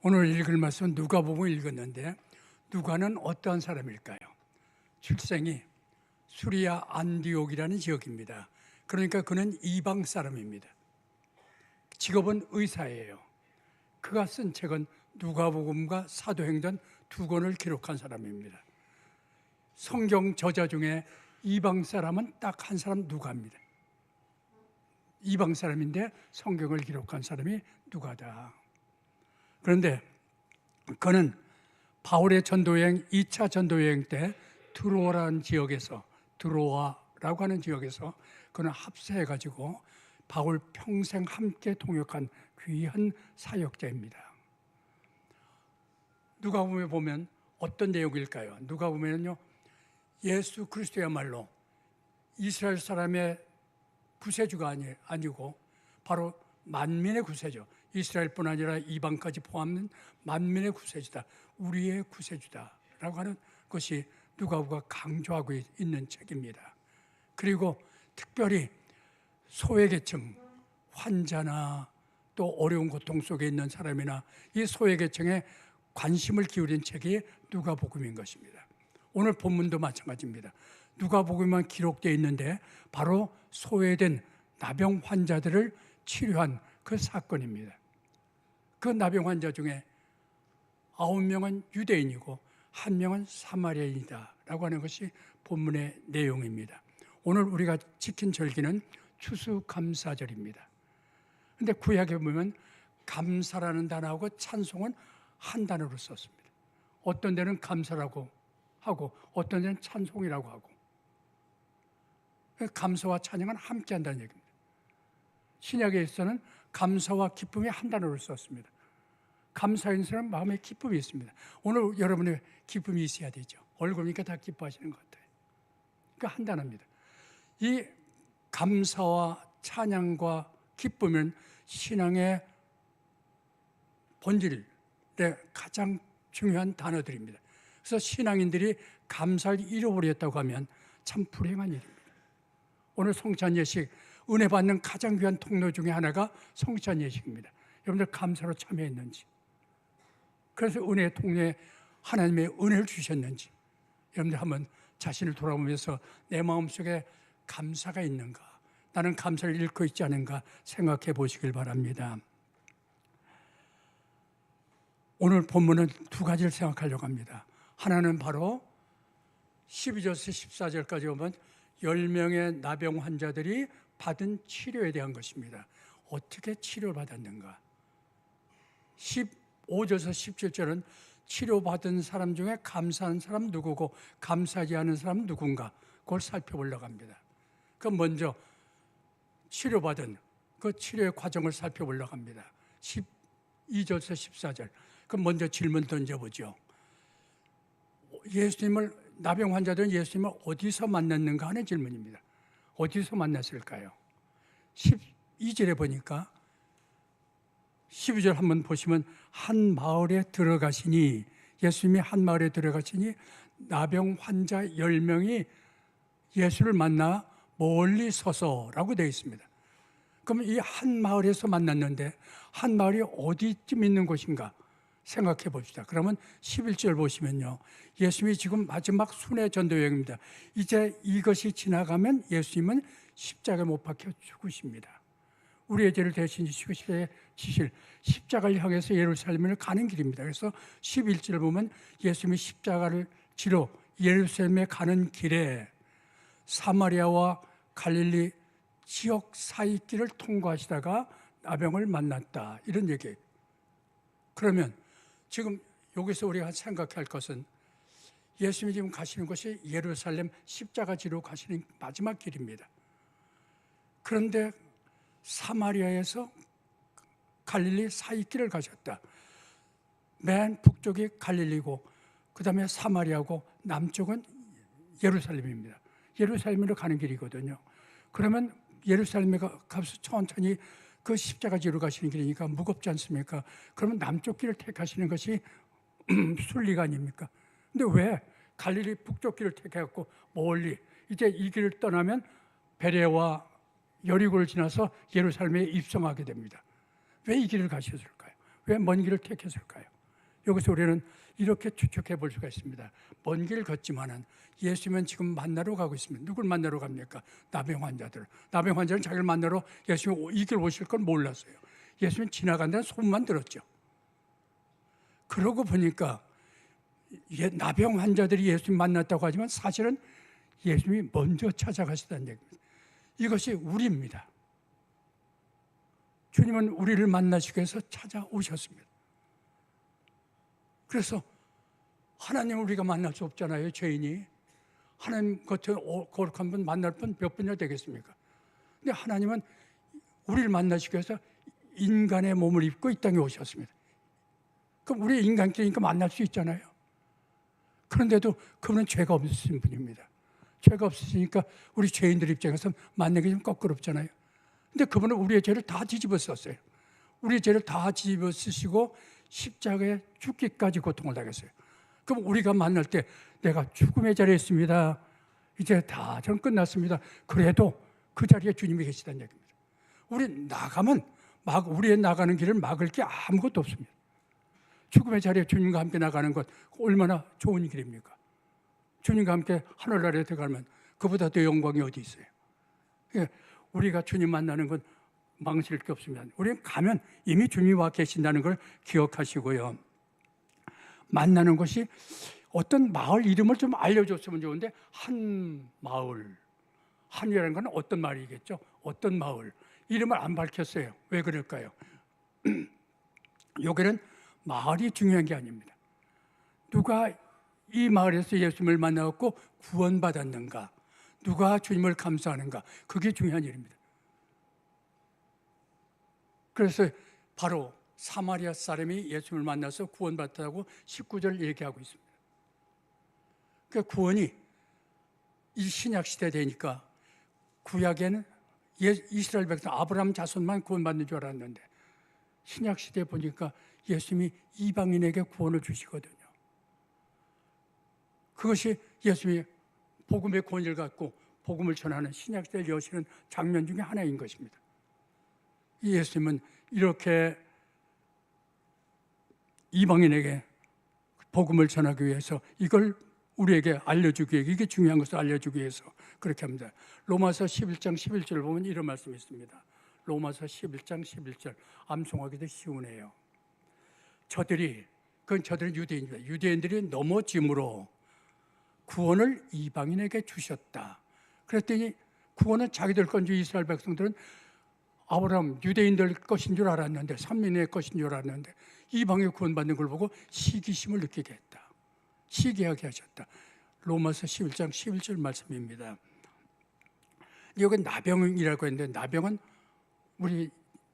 오늘 읽을 말씀은 누가복음을 읽었는데 누가는 어떠한 사람일까요? 출생이 수리아 안디옥이라는 지역입니다. 그러니까 그는 이방 사람입니다. 직업은 의사예요. 그가 쓴 책은 누가복음과 사도행전 두 권을 기록한 사람입니다. 성경 저자 중에 이방 사람은 딱 한 사람 누가입니다. 이방 사람인데 성경을 기록한 사람이 누가다. 그런데 그는 바울의 전도여행 2차 전도여행 때 드로아라는 지역에서, 드로아라고 하는 지역에서 그는 합세해가지고 바울 평생 함께 동역한 귀한 사역자입니다. 누가복음에 보면 어떤 내용일까요? 누가복음에는요, 예수 그리스도야말로 이스라엘 사람의 구세주가 아니고 바로 만민의 구세주, 이스라엘뿐 아니라 이방까지 포함된 만민의 구세주다, 우리의 구세주다라고 하는 것이 누가복음가 강조하고 있는 책입니다. 그리고 특별히 소외계층, 환자나 또 어려운 고통 속에 있는 사람이나 이 소외계층에 관심을 기울인 책이 누가복음인 것입니다. 오늘 본문도 마찬가지입니다. 누가복음만 기록되어 있는데 바로 소외된 나병 환자들을 치료한 그 사건입니다. 그 나병 환자 중에 9명은 유대인이고 1명은 사마리아인이다 라고 하는 것이 본문의 내용입니다. 오늘 우리가 지킨 절기는 추수감사절입니다. 그런데 구약에 보면 감사라는 단어하고 찬송은 한 단어로 썼습니다. 어떤 데는 감사라고 하고 어떤 데는 찬송이라고 하고, 감사와 찬양은 함께 한다는 얘기입니다. 신약에서는 감사와 기쁨이 한 단어로 썼습니다. 감사인 사람 마음에 기쁨이 있습니다. 오늘 여러분의 기쁨이 있어야 되죠. 얼굴 보니까 다 기뻐하시는 것 같아요. 그러니까 한 단어입니다. 이 감사와 찬양과 기쁨은 신앙의 본질의 가장 중요한 단어들입니다. 그래서 신앙인들이 감사를 잃어버렸다고 하면 참 불행한 일입니다. 오늘 성찬 예식, 은혜 받는 가장 귀한 통로 중에 하나가 성찬 예식입니다. 여러분들 감사로 참여했는지, 그래서 은혜의 통로에 하나님의 은혜를 주셨는지, 여러분들 한번 자신을 돌아보면서 내 마음속에 감사가 있는가, 나는 감사를 잃고 있지 않은가 생각해 보시길 바랍니다. 오늘 본문은 두 가지를 생각하려고 합니다. 하나는 바로 12절에서 14절까지 보면 10명의 나병 환자들이 받은 치료에 대한 것입니다. 어떻게 치료를 받았는가? 15절에서 17절은 치료받은 사람 중에 감사한 사람 누구고 감사하지 않은 사람 누군가, 그걸 살펴보려고 합니다. 그럼 먼저 치료받은 그 치료의 과정을 살펴보려고 합니다. 12절에서 14절. 그럼 먼저 질문 던져보죠. 나병 환자들은 예수님을 어디서 만났는가 하는 질문입니다. 어디서 만났을까요? 12절에 보니까 12절 한번 보시면 한 마을에 들어가시니, 예수님이 한 마을에 들어가시니 나병 환자 10명이 예수를 만나 멀리 서서라고 되어 있습니다. 그럼 이 한 마을에서 만났는데 한 마을이 어디쯤 있는 곳인가 생각해 봅시다. 그러면 11절 보시면요, 예수님이 지금 마지막 순회 전도여행입니다. 이제 이것이 지나가면 예수님은 십자가에 못 박혀 죽으십니다. 우리의 죄를 대신 지시고 지실 십자가를 향해서 예루살렘을 가는 길입니다. 그래서 11절 보면 예수님이 십자가를 지러 예루살렘에 가는 길에 사마리아와 갈릴리 지역 사이길을 통과하시다가 나병을 만났다, 이런 얘기예요. 그러면 지금 여기서 우리가 생각할 것은 예수님이 지금 가시는 곳이 예루살렘 십자가 지로 가시는 마지막 길입니다. 그런데 사마리아에서 갈릴리 사이길을 가셨다. 맨 북쪽이 갈릴리고 그 다음에 사마리아고 남쪽은 예루살렘입니다. 예루살렘으로 가는 길이거든요. 그러면 예루살렘에 가서 천천히 그 십자가지로 가시는 길이니까 무겁지 않습니까? 그러면 남쪽 길을 택하시는 것이 순리가 아닙니까? 근데 왜 갈릴리 북쪽 길을 택해갖고 멀리 이제 이 길을 떠나면 베레와 여리고를 지나서 예루살렘에 입성하게 됩니다. 왜 이 길을 가셨을까요? 왜 먼 길을 택했을까요? 여기서 우리는 이렇게 추측해 볼 수가 있습니다. 먼 길 걷지만은 예수님은 지금 만나러 가고 있습니다. 누굴 만나러 갑니까? 나병 환자들. 나병 환자는 자기를 만나러 예수님이 이 길 오실 건 몰랐어요. 예수님 지나간다는 소문만 들었죠. 그러고 보니까 나병 환자들이 예수님 만났다고 하지만 사실은 예수님이 먼저 찾아가시다는 얘기입니다. 이것이 우리입니다. 주님은 우리를 만나시기 위해서 찾아오셨습니다. 그래서 하나님을 우리가 만날 수 없잖아요, 죄인이. 하나님 같은 거룩한 분 만날 분 몇 분이나 되겠습니까? 근데 하나님은 우리를 만나시기 위해서 인간의 몸을 입고 이 땅에 오셨습니다. 그럼 우리 인간끼리니까 만날 수 있잖아요. 그런데도 그분은 죄가 없으신 분입니다. 죄가 없으시니까 우리 죄인들 입장에서 만나기 좀 껄끄럽잖아요. 근데 그분은 우리의 죄를 다 뒤집어 썼어요. 우리의 죄를 다 뒤집어 쓰시고 십자가에 죽기까지 고통을 당했어요. 그럼 우리가 만날 때 내가 죽음의 자리에 있습니다. 이제 다 전 끝났습니다. 그래도 그 자리에 주님이 계시다는 얘기입니다. 우리 나가면 우리의 나가는 길을 막을 게 아무것도 없습니다. 죽음의 자리에 주님과 함께 나가는 것 얼마나 좋은 길입니까? 주님과 함께 하늘나라에 들어가면 그보다 더 영광이 어디 있어요? 우리가 주님 만나는 건 망칠 게 없습니다. 우리는 가면 이미 주님이 와 계신다는 걸 기억하시고요. 만나는 것이 어떤 마을 이름을 좀 알려줬으면 좋은데 한마을, 한이라는 건 어떤 말이겠죠? 어떤 마을, 이름을 안 밝혔어요. 왜 그럴까요? 여기는 마을이 중요한 게 아닙니다. 누가 이 마을에서 예수님을 만나고 구원받았는가, 누가 주님을 감사하는가, 그게 중요한 일입니다. 그래서 바로 사마리아 사람이 예수님을 만나서 구원받았다고 19절 얘기하고 있습니다. 그 구원이 이 신약 시대 되니까 구약에는 이스라엘 백성 아브라함 자손만 구원받는 줄 알았는데 신약 시대에 보니까 예수님이 이방인에게 구원을 주시거든요. 그것이 예수님이 복음의 권위를 갖고 복음을 전하는 신약 시대를 여시는 장면 중에 하나인 것입니다. 이 예수님은 이렇게 이방인에게 복음을 전하기 위해서 이걸 우리에게 알려주기 위해, 이게 중요한 것을 알려주기 위해서 그렇게 합니다. 로마서 11장 11절을 보면 이런 말씀이 있습니다. 로마서 11장 11절, 암송하기도 쉬우네요. 저들은 유대인입니다. 유대인들이 넘어짐으로 구원을 이방인에게 주셨다. 그랬더니 구원은 자기들 건 줄 이스라엘 백성들은 아브라함 유대인들 것인 줄 알았는데, 선민의 것인 줄 알았는데 이방에 구원받는 걸 보고 시기심을 느끼게 했다. 시기하게 하셨다. 로마서 11장 11절 말씀입니다. 여기 나병이라고 했는데 나병은 우리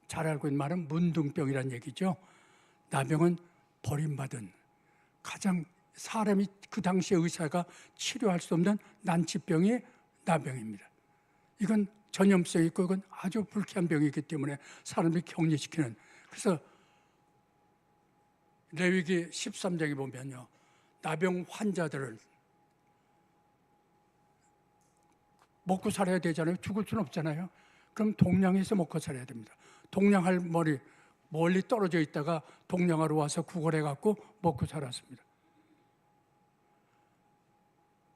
잘 알고 있는 말은 문둥병이라는 얘기죠. 나병은 버림받은, 가장 사람이 그 당시에 의사가 치료할 수 없는 난치병이 나병입니다. 이건 전염성이 있고 이건 아주 불쾌한 병이기 때문에 사람들이 격리시키는. 그래서 레위기 13장에 보면요, 나병 환자들을 먹고 살아야 되잖아요. 죽을 수는 없잖아요. 그럼 동량에서 먹고 살아야 됩니다. 동량할 멀리 떨어져 있다가 동량하러 와서 구걸해 갖고 먹고 살았습니다.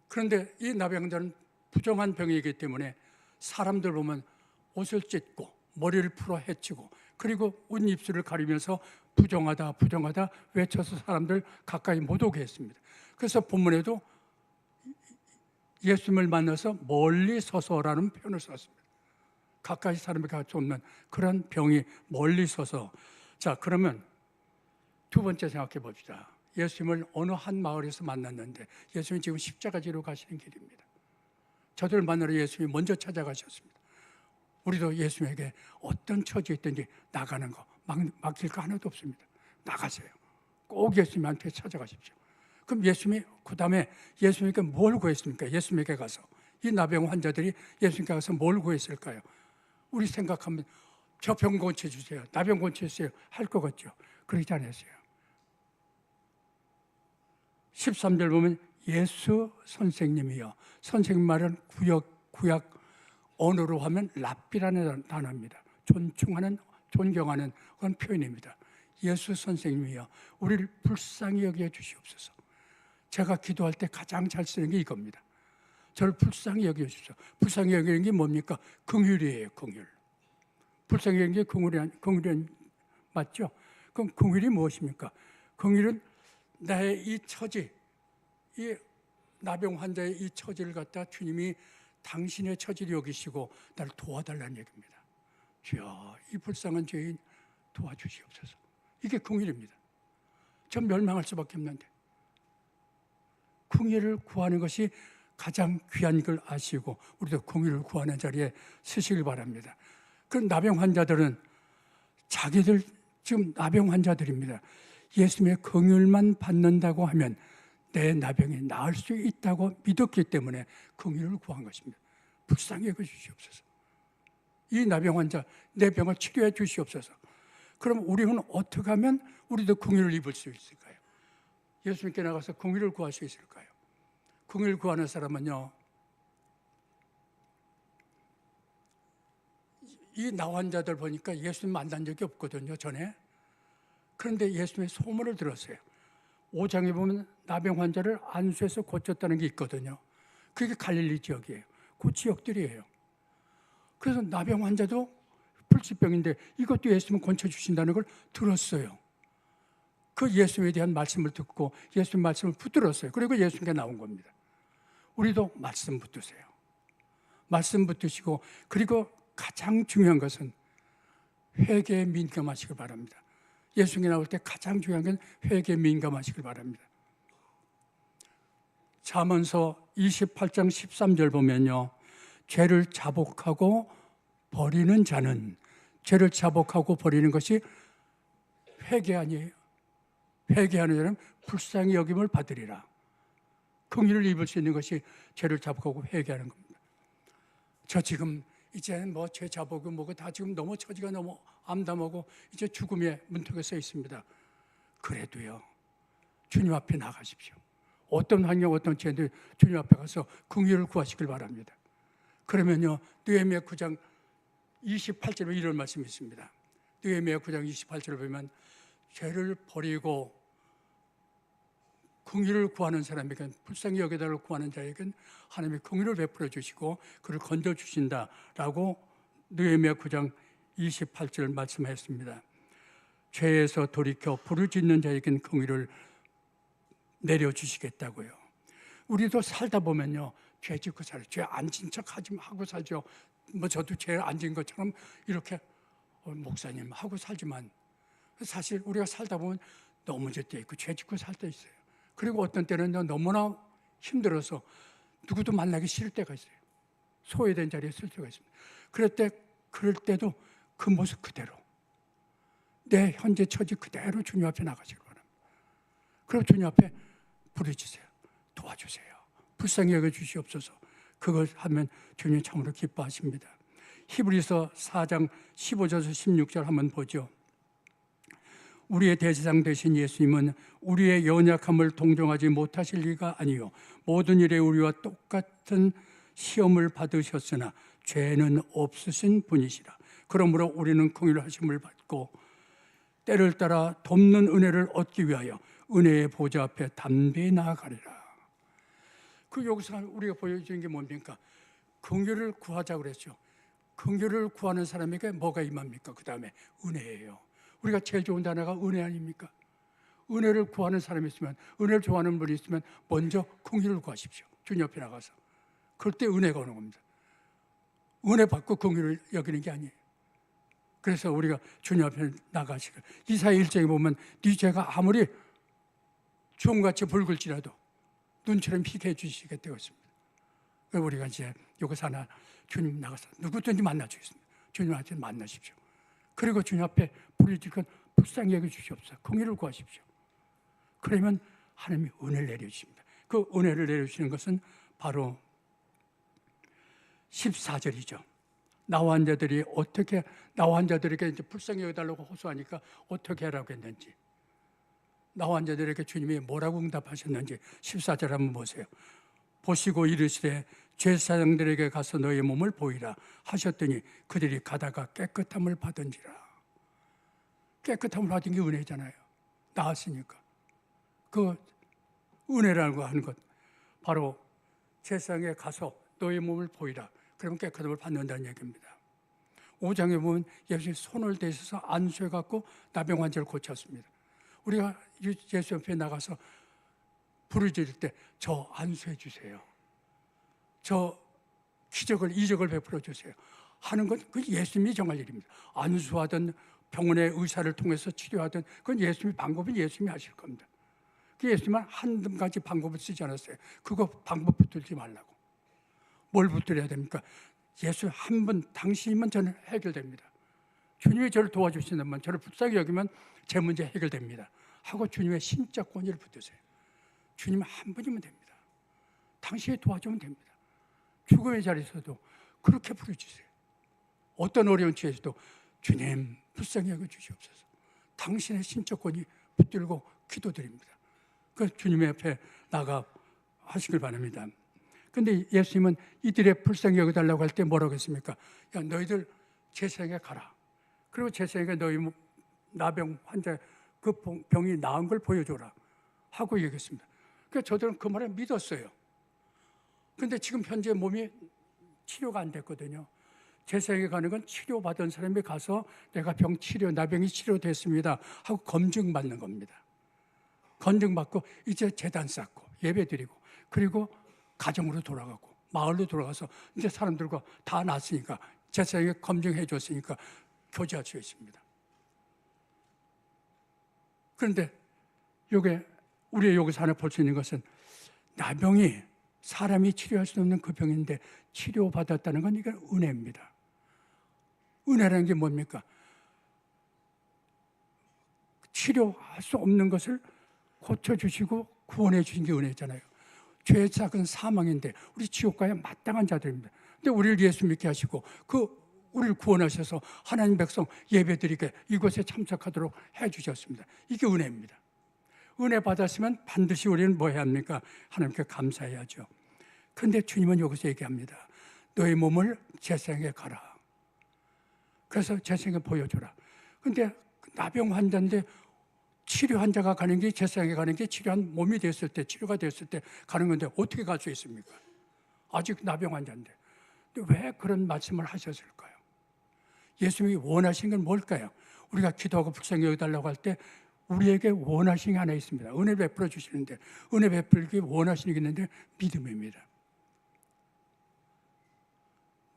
그런데 이 나병자는 부정한 병이기 때문에 사람들 보면 옷을 찢고 머리를 풀어 헤치고 그리고 웃 입술을 가리면서 부정하다 부정하다 외쳐서 사람들 가까이 못 오게 했습니다. 그래서 본문에도 예수님을 만나서 멀리 서서라는 표현을 썼습니다. 가까이 사람이 갈 수 없는 그런 병이 멀리 서서. 자, 그러면 두 번째 생각해 봅시다. 예수님을 어느 한 마을에서 만났는데 예수님이 지금 십자가 지로 가시는 길입니다. 저들을 만나러 예수님이 먼저 찾아가셨습니다. 우리도 예수님에게 어떤 처지에 있든지 나가는 거 막힐 거 하나도 없습니다. 나가세요. 꼭 예수님한테 찾아가십시오. 그럼 예수님이 그 다음에 예수님께 뭘 구했습니까? 예수님에게 가서 이 나병 환자들이 예수님께 가서 뭘 구했을까요? 우리 생각하면 저 병 고쳐주세요, 나병 고쳐주세요 할 것 같죠? 그러지 않았어요. 13절 보면 예수 선생님이요. 선생님 말은 구약 언어로 하면 랍비라는 단어입니다. 존중하는, 존경하는 그런 표현입니다. 예수 선생님이여 우리를 불쌍히 여겨 주시옵소서. 제가 기도할 때 가장 잘 쓰는 게 이겁니다. 저를 불쌍히 여겨 주십시오. 불쌍히 여기는 게 뭡니까? 긍휼이에요. 긍휼. 불쌍히 여기는 게 긍휼이 맞죠? 그럼 긍휼이 무엇입니까? 긍휼은 나의 이 처지, 이 나병 환자의 이 처지를 갖다 주님이 당신의 처지를 여기시고 나를 도와달라는 얘기입니다. 주여 이 불쌍한 죄인 도와주시옵소서. 이게 긍휼입니다. 전 멸망할 수밖에 없는데 긍휼을 구하는 것이 가장 귀한 걸 아시고 우리도 긍휼을 구하는 자리에 서시길 바랍니다. 그 나병 환자들은 자기들 지금 나병 환자들입니다. 예수님의 긍휼만 받는다고 하면 내 나병이 나을 수 있다고 믿었기 때문에 긍휼을 구한 것입니다. 불쌍히 여겨 주시옵소서. 이 나병 환자 내 병을 치료해 주시옵소서. 그럼 우리는 어떻게 하면 우리도 긍휼을 입을 수 있을까요? 예수님께 나가서 긍휼을 구할 수 있을까요? 긍휼을 구하는 사람은요, 이 나 환자들 보니까 예수님 만난 적이 없거든요, 전에. 그런데 예수님의 소문을 들었어요. 5장에 보면 나병 환자를 안수해서 고쳤다는 게 있거든요. 그게 갈릴리 지역이에요. 그 지역들이에요. 그래서 나병 환자도 불치병인데 이것도 예수님은 고쳐주신다는 걸 들었어요. 그 예수님에 대한 말씀을 듣고 예수님 말씀을 붙들었어요. 그리고 예수님께 나온 겁니다. 우리도 말씀 붙드세요. 말씀 붙드시고 그리고 가장 중요한 것은 회개에 민감하시길 바랍니다. 예수님께 나올 때 가장 중요한 건 회개에 민감하시길 바랍니다. 잠언서 28장 13절 보면요, 죄를 자복하고 버리는 자는, 죄를 자복하고 버리는 것이 회개 아니에요. 회개하는 자는 불쌍히 여김을 받으리라. 긍휼을 입을 수 있는 것이 죄를 자복하고 회개하는 겁니다. 저 지금 이제는 뭐 죄 자복이 뭐고 다 지금 너무 처지가 너무 암담하고 이제 죽음의 문턱에 서 있습니다. 그래도요, 주님 앞에 나가십시오. 어떤 환경, 어떤 죄인들 주님 앞에 가서 긍휼을 구하시길 바랍니다. 그러면요, 느헤미야 9장 28절에 이런 말씀이 있습니다. 느헤미야 9장 28절을 보면 죄를 버리고 긍휼을 구하는 사람에게, 불쌍히 여겨달라고 구하는 자에게는 하나님이 긍휼을 베풀어 주시고 그를 건져 주신다라고 느헤미야 9장 28절 말씀하였습니다. 죄에서 돌이켜 부르짖는 자에게는 긍휼을 내려주시겠다고요. 우리도 살다 보면요, 죄 짓고 살아요. 죄 안 진 척 하고 살죠. 뭐 저도 죄 안 진 것처럼 이렇게 목사님 하고 살지만 사실 우리가 살다 보면 넘어질 때 있고 죄 짓고 살 때 있어요. 그리고 어떤 때는 너무나 힘들어서 누구도 만나기 싫을 때가 있어요. 소외된 자리에 쓸 때가 있습니다. 그럴 때도 그 모습 그대로 내 현재 처지 그대로 주님 앞에 나가시기 바랍니다. 그럼 주님 앞에 부르짖으세요. 도와주세요. 불쌍히 여겨 주시옵소서. 그걸 하면 주님 참으로 기뻐하십니다. 히브리서 4장 15절에서 16절 한번 보죠. 우리의 대제사장 되신 예수님은 우리의 연약함을 동정하지 못하실 리가 아니요 모든 일에 우리와 똑같은 시험을 받으셨으나 죄는 없으신 분이시라. 그러므로 우리는 긍휼하심을 받고 때를 따라 돕는 은혜를 얻기 위하여 은혜의 보좌 앞에 담대히 나아가리라. 그 여기서 우리가 보여주는 게 뭡니까? 긍휼을 구하자고 그랬죠. 긍휼을 구하는 사람에게 뭐가 임합니까? 그 다음에 은혜예요. 우리가 제일 좋은 단어가 은혜 아닙니까? 은혜를 구하는 사람이 있으면, 은혜를 좋아하는 분이 있으면 먼저 긍휼을 구하십시오. 주님 옆에 나가서. 그럴 때 은혜가 오는 겁니다. 은혜 받고 긍휼을 여기는 게 아니에요. 그래서 우리가 주님 앞에 나가시고, 이사야 1장에 보면 네 죄가 아무리 주홍같이 붉을지라도 눈처럼 희게 해주시겠다고 했습니다. 우리가 이제 여기서 하나 주님 나가서 누구든지 만나주겠습니다. 주님한테 만나십시오. 그리고 주님 앞에 부르짖고 불쌍히 여겨 주시옵소서. 긍휼을 구하십시오. 그러면 하나님이 은혜를 내려주십니다. 그 은혜를 내려주시는 것은 바로 14절이죠. 나와 환자들이 어떻게, 나와 환자들에게 이제 불쌍히 여겨달라고 호소하니까 어떻게 하라고 했는지, 나와 환자들에게 주님이 뭐라고 응답하셨는지 14절 한번 보세요. 보시고 이르시되 제사장들에게 가서 너의 몸을 보이라 하셨더니 그들이 가다가 깨끗함을 받은지라. 깨끗함을 받은 게 은혜잖아요. 나았으니까. 그 은혜라고 하는 것, 바로 제사장에 가서 너의 몸을 보이라. 그러면 깨끗함을 받는다는 얘기입니다. 5장에 보면 예수님이 손을 대셔서 안수해갖고 나병 환자를 고쳤습니다. 우리가 예수 옆에 나가서 부르짖을 때 저 안수해 주세요. 저 기적을, 이적을 베풀어 주세요. 하는 건 그 예수님이 정할 일입니다. 안수하든 병원의 의사를 통해서 치료하든 그건 예수님의 방법은 예수님이 하실 겁니다. 그 예수님은 한 가지 방법을 쓰지 않았어요. 그거 방법 붙들지 말라고. 뭘 붙들어야 됩니까? 예수 한 분, 당신이면 저는 해결됩니다. 주님이 저를 도와주신다면, 저를 불쌍히 여기면 제 문제 해결됩니다. 하고 주님의 신적 권위를 붙드세요. 주님 한 분이면 됩니다. 당신이 도와주면 됩니다. 죽음의 자리에서도 그렇게 부르짖으세요. 어떤 어려운 처지에서도 주님 불쌍히 여겨 주시옵소서. 당신의 신적 권위 붙들고 기도드립니다. 그 주님의 옆에 나가 하시길 바랍니다. 근데 예수님은 이들의 불쌍히 여겨달라고 할 때 뭐라고 했습니까? 야, 너희들 제사장에 가라. 그리고 제사장에게 너희 나병 환자 그 병이 나은 걸 보여줘라 하고 얘기했습니다. 그러니까 저들은 그 말을 믿었어요. 근데 지금 현재 몸이 치료가 안 됐거든요. 제사장에 가는 건 치료받은 사람이 가서 내가 나병이 치료됐습니다 하고 검증받는 겁니다. 검증받고 이제 제단 쌓고 예배 드리고 그리고 가정으로 돌아가고 마을로 돌아가서 이제 사람들과 다 났으니까 제사장이 검증해 줬으니까 교제할 수 있습니다. 그런데 요게 우리 여기서 하나 볼 수 있는 것은 나병이 사람이 치료할 수 없는 그 병인데 치료받았다는 건 이게 은혜입니다. 은혜라는 게 뭡니까? 치료할 수 없는 것을 고쳐주시고 구원해 주신 게 은혜잖아요. 죄의 삭은 사망인데 우리 지옥 가야 마땅한 자들입니다. 근데 우리를 예수 믿게 하시고 우리를 구원하셔서 하나님 백성 예배드리게 이곳에 참석하도록 해주셨습니다. 이게 은혜입니다. 은혜 받았으면 반드시 우리는 뭐 해야 합니까? 하나님께 감사해야죠. 그런데 주님은 여기서 얘기합니다. 너의 몸을 제사장에 가라. 그래서 제사장에 보여줘라. 근데 나병 환자인데 치료 환자가 가는 게 제사장에 가는 게 치료한 몸이 됐을 때 치료가 됐을 때 가는 건데 어떻게 갈 수 있습니까? 아직 나병 환자인데. 근데 왜 그런 말씀을 하셨을까요? 예수님이 원하신 건 뭘까요? 우리가 기도하고 불쌍히 여겨달라고 할 때 우리에게 원하신 게 하나 있습니다. 은혜 베풀어 주시는데 은혜 베풀기 원하시는 게 있는데 믿음입니다.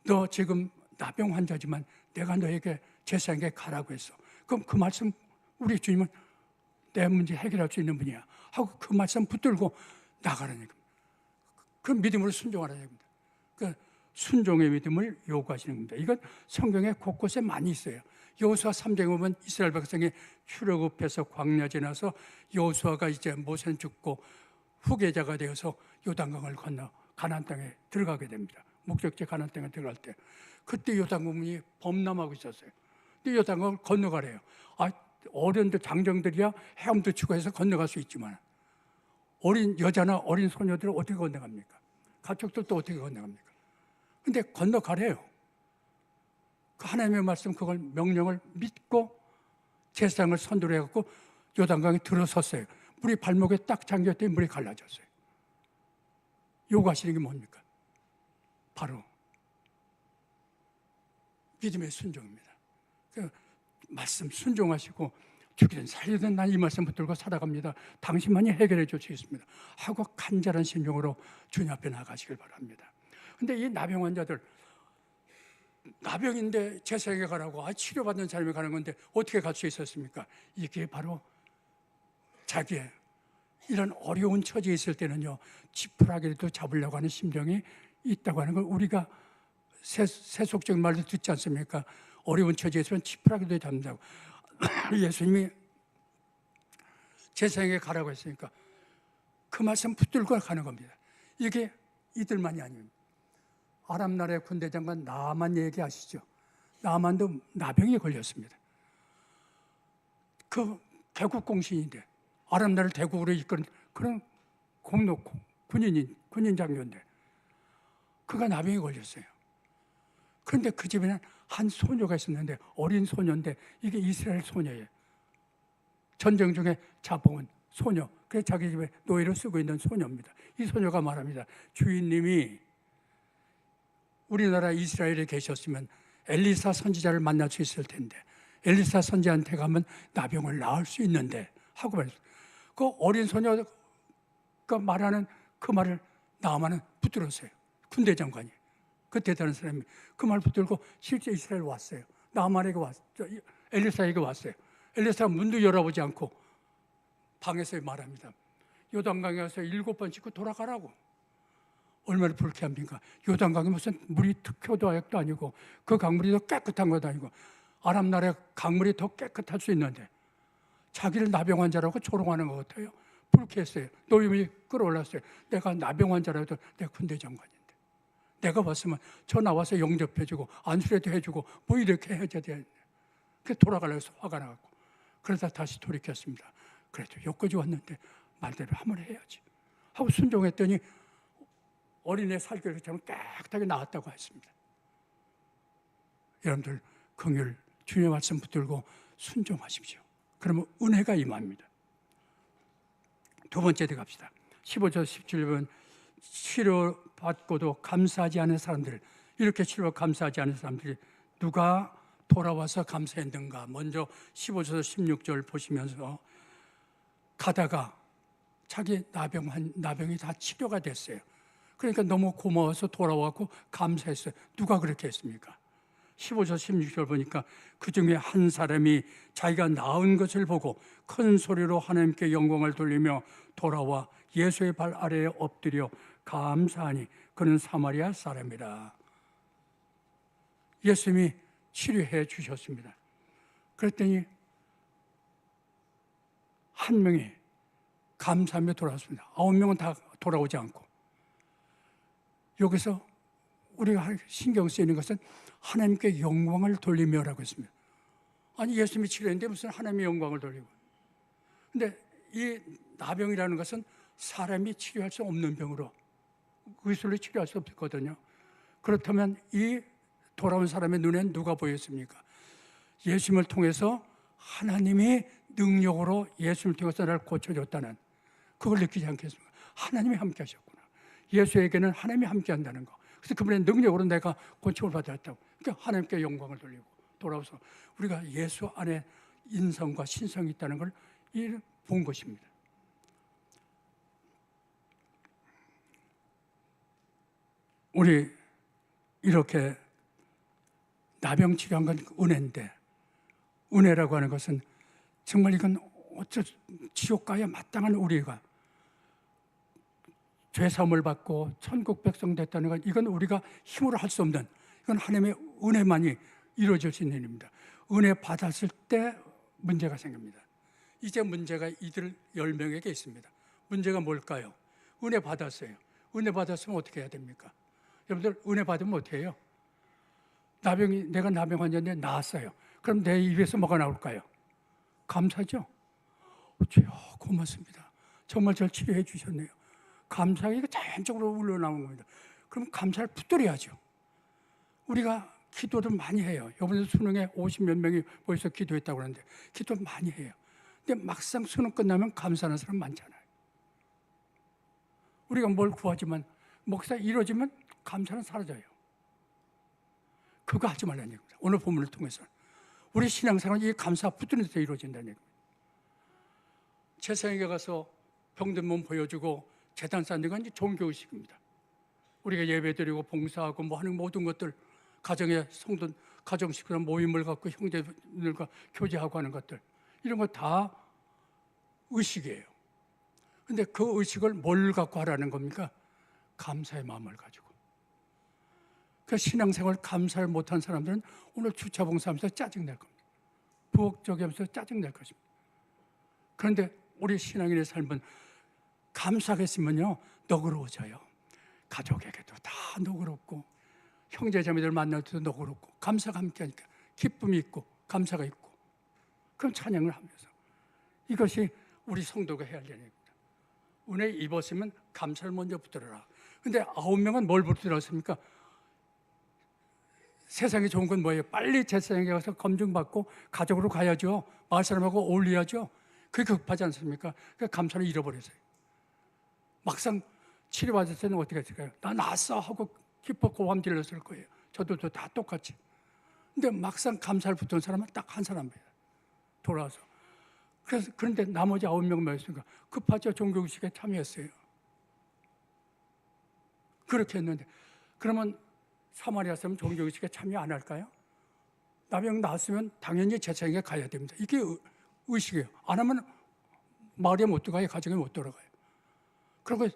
너 지금 나병 환자지만 내가 너에게 제사장에게 가라고 했어. 그럼 그 말씀 우리 주님은 내 문제 해결할 수 있는 분이야 하고 그 말씀 붙들고 나가라는 얘기입니다. 그 믿음으로 순종하라는 얘기입니다. 그 순종의 믿음을 요구하시는 겁니다. 이건 성경에 곳곳에 많이 있어요. 여호수아 3장에 보면 이스라엘 백성이 출애굽해서 광야 지나서 여호수아가 이제 모세는 죽고 후계자가 되어서 요단강을 건너 가나안 땅에 들어가게 됩니다. 목적지 가나안 땅에 들어갈 때 그때 요단강이 범람하고 있었어요. 근데 요단강을 건너가래요. 어른들 장정들이야 헤엄도 치고 해서 건너갈 수 있지만 어린 여자나 어린 소녀들을 어떻게 건너갑니까? 가축들도 어떻게 건너갑니까? 근데 건너가래요. 그 하나님의 말씀 그걸 명령을 믿고 제사장을 선두로 해갖고 요단강에 들어섰어요. 물이 발목에 딱 잠겼더니 물이 갈라졌어요. 요구하시는 게 뭡니까? 바로 믿음의 순종입니다. 그 말씀 순종하시고 죽이든 살리든 난 이 말씀 붙들고 살아갑니다. 당신만이 해결해 주시겠습니다. 하고 간절한 심령으로 주님 앞에 나가시길 바랍니다. 근데 이 나병 환자들 나병인데 제사장에 가라고 치료받는 사람이 가는 건데 어떻게 갈 수 있었습니까? 이게 바로 자기의 이런 어려운 처지에 있을 때는요 지푸라기라도 잡으려고 하는 심정이 있다고 하는 걸 우리가 세속적인 말도 듣지 않습니까? 어려운 처지에서는 지푸라기도 잡는다고. 예수님이 제사장에게 가라고 했으니까 그 말씀 붙들고 가는 겁니다. 이게 이들만이 아닙니다. 아람 나라의 군대 장관 나만 얘기하시죠. 나만도 나병에 걸렸습니다. 그 개국 공신인데 아람 나라를 대국으로 이끄는 그런 군인 장교인데 그가 나병에 걸렸어요. 그런데 그 집에는 한 소녀가 있었는데 어린 소녀인데 이게 이스라엘 소녀예요. 전쟁 중에 자봉은 소녀, 그래서 자기 집에 노예로 쓰고 있는 소녀입니다. 이 소녀가 말합니다. 주인님이 우리나라 이스라엘에 계셨으면 엘리사 선지자를 만날 수 있을 텐데 엘리사 선지자한테 가면 나병을 나을 수 있는데 하고 말했어요. 그 어린 소녀가 말하는 그 말을 나아만은 붙들었어요. 군대 장관이. 그 대단한 사람이 그 말 붙들고 실제 이스라엘 왔어요. 나아만에게 왔어요. 엘리사에게 왔어요. 엘리사가 문도 열어보지 않고 방에서 말합니다. 요단강에 가서 7번 씻고 돌아가라고. 얼마나 불쾌합니까? 요단강이 무슨 물이 특효도약도 아니고 그 강물이 더 깨끗한 것도 아니고 아람 나라의 강물이 더 깨끗할 수 있는데 자기를 나병 환자라고 조롱하는 것 같아요. 불쾌했어요. 노임이 끌어올랐어요. 내가 나병 환자라도 내 군대 장관인데 내가 봤으면 저 나와서 영접해주고 안수라도 해주고 뭐 이렇게 해줘야 되는데 그래서 돌아가려고 해서 화가 나갖고 그러다 다시 돌이켰습니다. 그래도 여기까지 왔는데 말대로 한번 해야지 하고 순종했더니 어린애 살결처럼 깨끗하게 나왔다고 했습니다. 여러분들 긍휼 주님의 말씀 붙들고 순종하십시오. 그러면 은혜가 임합니다. 두 번째 데 갑시다. 15절 17번 치료받고도 감사하지 않은 사람들, 이렇게 치료 감사하지 않은 사람들이 누가 돌아와서 감사했는가. 먼저 15절 16절 보시면서 가다가 자기 나병이 다 치료가 됐어요. 그러니까 너무 고마워서 돌아와서 감사했어요. 누가 그렇게 했습니까? 15절 16절 보니까 그 중에 한 사람이 자기가 나은 것을 보고 큰 소리로 하나님께 영광을 돌리며 돌아와 예수의 발 아래에 엎드려 감사하니 그는 사마리아 사람이라. 예수님이 치료해 주셨습니다. 그랬더니 한 명이 감사하며 돌아왔습니다. 9명은 다 돌아오지 않고. 여기서 우리가 신경 쓰이는 것은 하나님께 영광을 돌리며라고 했습니다. 아니 예수님이 치료했는데 무슨 하나님의 영광을 돌리고. 근데 이 나병이라는 것은 사람이 치료할 수 없는 병으로 의술로 치료할 수 없거든요. 그렇다면 이 돌아온 사람의 눈엔 누가 보였습니까? 예수님을 통해서 하나님이 능력으로 예수님을 통해서 나를 고쳐줬다는 그걸 느끼지 않겠습니까? 하나님이 함께 하셨구나. 예수에게는 하나님이 함께 한다는 거. 그래서 그분의 능력으로 내가 고침을 받았다고. 그러니까 하나님께 영광을 돌리고 돌아와서 우리가 예수 안에 인성과 신성이 있다는 걸 본 것입니다. 우리 이렇게 나병 치료한 건 은혜인데 은혜라고 하는 것은 정말 이건 어쩌 지옥 가야 마땅한 우리가 죄사함을 받고 천국 백성 됐다는 건 이건 우리가 힘으로 할 수 없는 이건 하나님의 은혜만이 이루어질 수 있는 일입니다. 은혜 받았을 때 문제가 생깁니다. 이제 문제가 이들 10명에게 있습니다. 문제가 뭘까요? 은혜 받았어요. 은혜 받았으면 어떻게 해야 됩니까? 여러분들 은혜 받으면 어떻게 해요? 내가 나병 환자인데 나았어요. 그럼 내 입에서 뭐가 나올까요? 감사죠. 주여 고맙습니다. 정말 저를 치료해 주셨네요. 감사가 자연적으로 흘러나오는 겁니다. 그럼 감사를 붙들어야죠. 우리가 기도를 많이 해요. 이번에 수능에 50몇 명이 모여서 기도했다고 하는데 기도 많이 해요. 근데 막상 수능 끝나면 감사하는 사람 많잖아요. 우리가 뭘 구하지만 목사 이루어지면 감사는 사라져요. 그거 하지 말라는 얘기입니다. 오늘 본문을 통해서 우리 신앙생활은 이 감사 붙드는 데서 이루어진다는 얘기입니다. 제사장에 가서 병든 몸 보여주고 제단 쌓는 건 종교의식입니다. 우리가 예배드리고 봉사하고 뭐 하는 모든 것들 가정의 성도 가정식구나 모임을 갖고 형제들과 교제하고 하는 것들 이런 거 다 의식이에요. 근데 그 의식을 뭘 갖고 하라는 겁니까? 감사의 마음을 가지고. 그 신앙생활 감사를 못한 사람들은 오늘 주차 봉사하면서 짜증낼 겁니다. 부엌저기 하면서 짜증낼 것입니다. 그런데 우리 신앙인의 삶은 감사하겠으면요 너그러워져요. 가족에게도 다 너그럽고 형제자매들 만날 때도 너그럽고 감사가 함께하니까 기쁨이 있고 감사가 있고 그럼 찬양을 하면서 이것이 우리 성도가 해야 할 일입니다. 은혜 입었으면 감사를 먼저 붙들어라. 근데 9명은 뭘 붙들었습니까? 세상에 좋은 건 뭐예요? 빨리 제사장에 가서 검증받고 가족으로 가야죠. 마을 사람하고 어울려야죠. 그게 급하지 않습니까? 그 감사를 잃어버렸어요. 막상 치료받을 때는 어떻게 했을까요? 나 나았어 하고 기뻐 고함 질렀을 거예요. 저도 다 똑같이. 근데 막상 감사를 붙은 사람은 딱 한 사람이에요. 돌아와서. 그런데 나머지 9명은 뭐였습니까? 급하죠. 종교의식에 참여했어요. 그렇게 했는데, 그러면 사마리아 사람은 종교의식에 참여 안 할까요? 나병 나았으면 당연히 제사장에 가야 됩니다. 이게 의식이에요. 안 하면 마을에 못 들어가요. 가정에 못 들어가요. 그리고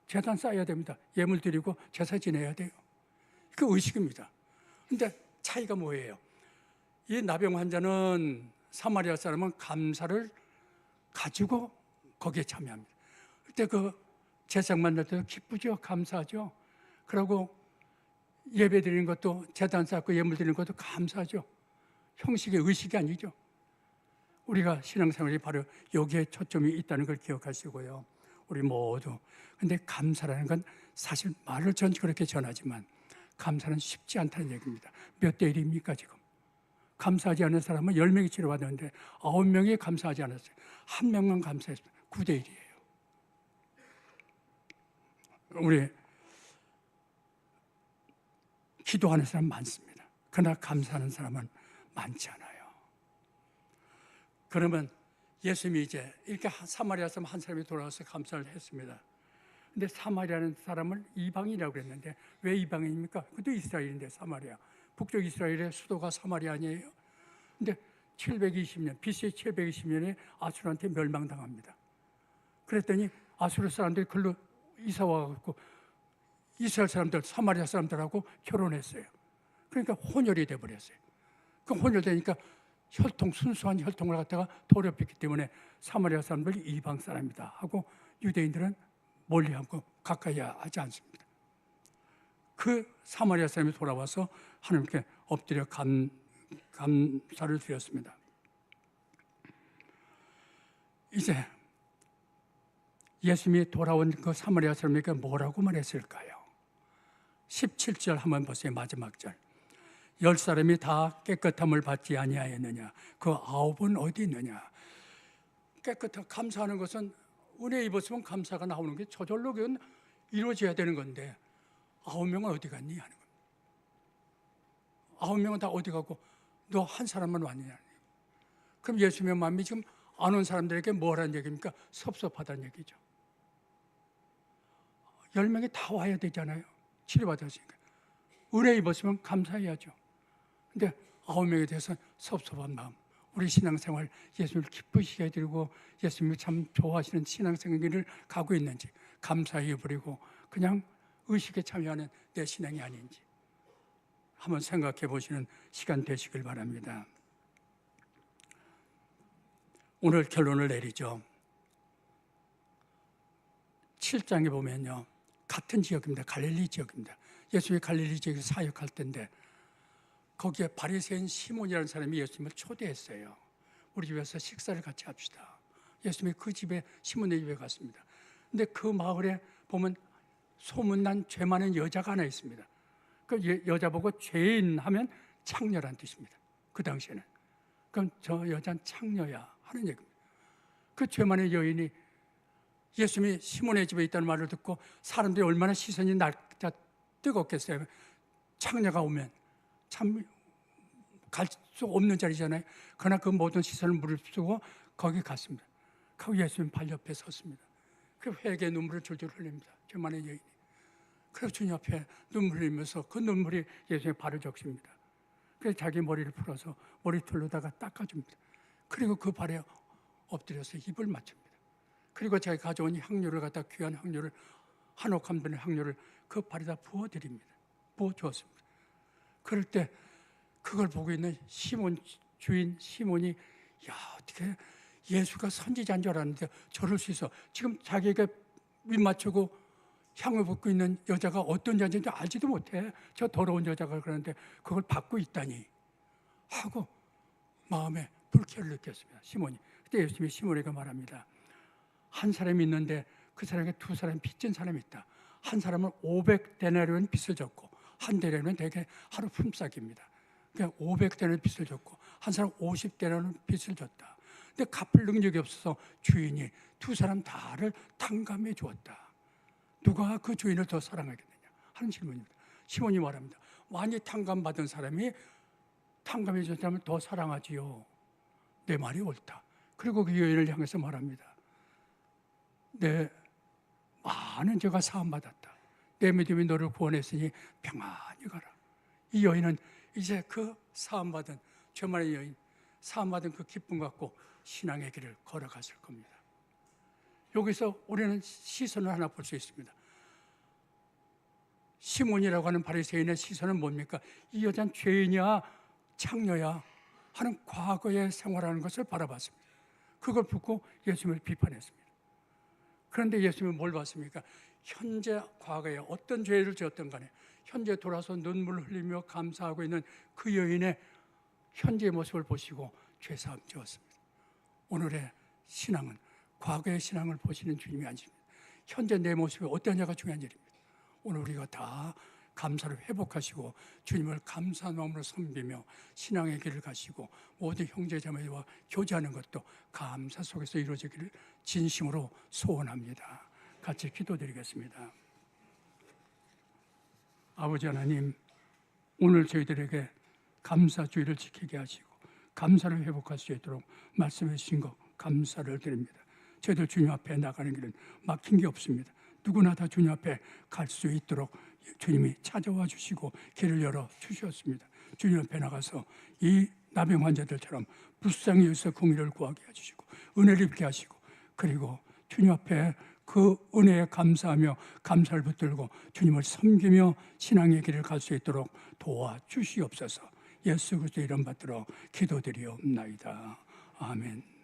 재단 쌓아야 됩니다. 예물 드리고 제사 지내야 돼요. 그 의식입니다. 근데 차이가 뭐예요? 이 나병 환자는 사마리아 사람은 감사를 가지고 거기에 참여합니다. 그때 그 제사장 만날 때도 기쁘죠. 감사하죠. 그리고 예배 드리는 것도 제단 쌓고 예물 드리는 것도 감사하죠. 형식의 의식이 아니죠. 우리가 신앙생활이 바로 여기에 초점이 있다는 걸 기억하시고요. 우리 모두. 근데 감사라는 건 사실 말을 전 그렇게 전하지만 감사는 쉽지 않다는 얘기입니다. 몇 대 1입니까 지금? 감사하지 않은 사람은 10명이 치료받았는데 9명이 감사하지 않았어요. 한 명만 감사했어요. 9대 1이에요. 우리 기도하는 사람 많습니다. 그러나 감사하는 사람은 많지 않아요. 그러면 예수님이 이제 이렇게 사마리아 사람 한 사람이 돌아와서 감사를 했습니다. 근데 사마리아는 사람을 이방인이라고 그랬는데 왜 이방인입니까? 그것도 이스라엘인데 사마리아. 북쪽 이스라엘의 수도가 사마리아 아니에요? 근데 720년, BC 720년에 아수르한테 멸망당합니다. 그랬더니 아수르 사람들이 글로 이사 와갖고 이스라엘 사람들, 사마리아 사람들하고 결혼했어요. 그러니까 혼혈이 돼버렸어요. 그 혼혈되니까 순수한 혈통을 갖다가 더럽혔기 때문에 사마리아 사람들이 이방 사람이다 하고 유대인들은 멀리하고 가까이 하지 않습니다. 그 사마리아 사람이 돌아와서 하나님께 엎드려 감사를 드렸습니다. 이제 예수님이 돌아온 그 사마리아 사람에게 뭐라고 말했을까요? 17절 한번 보세요. 마지막 절. 10사람이 다 깨끗함을 받지 아니하였느냐? 그 9은 어디 있느냐? 깨끗하고 감사하는 것은 은혜 입었으면 감사가 나오는 게 저절로 그건 이루어져야 되는 건데 9명은 어디 갔니? 하는 겁니다. 9명은 다 어디 가고 너 한 사람만 왔느냐? 그럼 예수님의 마음이 지금 안 온 사람들에게 뭐라는 얘기입니까? 섭섭하다는 얘기죠. 10명이 다 와야 되잖아요. 치료받았으니까. 은혜 입었으면 감사해야죠. 근데 9명에 대해서 섭섭한 마음. 우리 신앙생활 예수님을 기쁘시게 해드리고 예수님을 참 좋아하시는 신앙생활을 가고 있는지 감사해버리고 그냥 의식에 참여하는 내 신앙이 아닌지 한번 생각해 보시는 시간 되시길 바랍니다. 오늘 결론을 내리죠. 7장에 보면요. 같은 지역입니다. 갈릴리 지역입니다. 예수님이 갈릴리 지역에 사역할 때인데 거기에 바리새인 시몬이라는 사람이 예수님을 초대했어요. 우리 집에서 식사를 같이 합시다. 예수님이 그 집에 시몬의 집에 갔습니다. 근데 그 마을에 보면 소문난 죄 많은 여자가 하나 있습니다. 그 여자 보고 죄인 하면 창녀란 뜻입니다. 그 당시에는. 그럼 저 여자는 창녀야 하는 얘기입니다. 그 죄 많은 여인이 예수님이 시몬의 집에 있다는 말을 듣고 사람들이 얼마나 시선이 뜨겁겠어요. 창녀가 오면 참 갈 수 없는 자리잖아요. 그러나 그 모든 시선을 무릅쓰고 거기 갔습니다. 그 예수님 발 옆에 섰습니다. 그 회개의 눈물을 줄줄 흘립니다. 죄 많은 여인이. 그래서 주님 앞에 눈물 흘리면서 그 눈물이 예수님의 발을 적십니다. 그래서 자기 머리를 풀어서 머리털로다가 닦아줍니다. 그리고 그 발에 엎드려서 입을 맞춥니다. 그리고 자기 가져온 향료를 갖다 귀한 향료를 한옥 한 분의 향료를 그 발에다 부어드립니다. 부어주었습니다. 그럴 때 그걸 보고 있는 시몬 주인 시몬이 야 어떻게 예수가 선지자인 줄 알았는데 저럴 수 있어. 지금 자기가 입 맞추고 향을 붓고 있는 여자가 어떤 여자인지 알지도 못해. 저 더러운 여자가 그러는데 그걸 받고 있다니 하고 마음에 불쾌를 느꼈습니다. 시몬이. 그때 예수님이 시몬에게 말합니다. 한 사람이 있는데 그 사람에게 두 사람이 빚진 사람이 있다. 한 사람은 500데나리온 빚을 졌고 한 데나리온은 대개 하루 품삯입니다. 그러니까 500데나리온 빚을 졌고 한 사람은 50데나리온 빚을 졌다. 근데 갚을 능력이 없어서 주인이 두 사람 다를 탕감해 주었다. 누가 그 주인을 더 사랑하겠느냐 하는 질문입니다. 시몬이 말합니다. 많이 탕감받은 사람이 탕감해 준 사람을 더 사랑하지요. 내 말이 옳다. 그리고 그 여인을 향해서 말합니다. 내 많은 죄가 사함받았다. 내 믿음이 너를 구원했으니 평안히 가라. 이 여인은 이제 그 사함받은, 죄 많은 여인, 사함받은 그 기쁨 갖고 신앙의 길을 걸어갔을 겁니다. 여기서 우리는 시선을 하나 볼 수 있습니다. 시몬이라고 하는 바리새인의 시선은 뭡니까? 이 여자는 죄인이야 창녀야 하는 과거의 생활하는 것을 바라봤습니다. 그걸 듣고 예수님을 비판했습니다. 그런데 예수님은 뭘 봤습니까? 현재 과거에 어떤 죄를 지었던 간에 현재 돌아서 눈물을 흘리며 감사하고 있는 그 여인의 현재의 모습을 보시고 죄사함 지었습니다. 오늘의 신앙은 과거의 신앙을 보시는 주님이 아니십니다. 현재 내 모습이 어떠냐가 중요한 일입니다. 오늘 우리가 다 감사를 회복하시고 주님을 감사한 마음으로 섬기며 신앙의 길을 가시고 모든 형제자매와 교제하는 것도 감사 속에서 이루어지기를 진심으로 소원합니다. 같이 기도드리겠습니다. 아버지 하나님, 오늘 저희들에게 감사주의를 지키게 하시고 감사를 회복할 수 있도록 말씀해 주신 것 감사를 드립니다. 저희들 주님 앞에 나가는 길은 막힌 게 없습니다. 누구나 다 주님 앞에 갈 수 있도록 주님이 찾아와 주시고 길을 열어 주셨습니다. 주님 앞에 나가서 이 나병 환자들처럼 불쌍히 여기서 공의를 구하게 해주시고 은혜를 입게 하시고 그리고 주님 앞에 그 은혜에 감사하며 감사를 붙들고 주님을 섬기며 신앙의 길을 갈 수 있도록 도와주시옵소서. 예수 그리스도 이름 받들어 기도드리옵나이다. 아멘.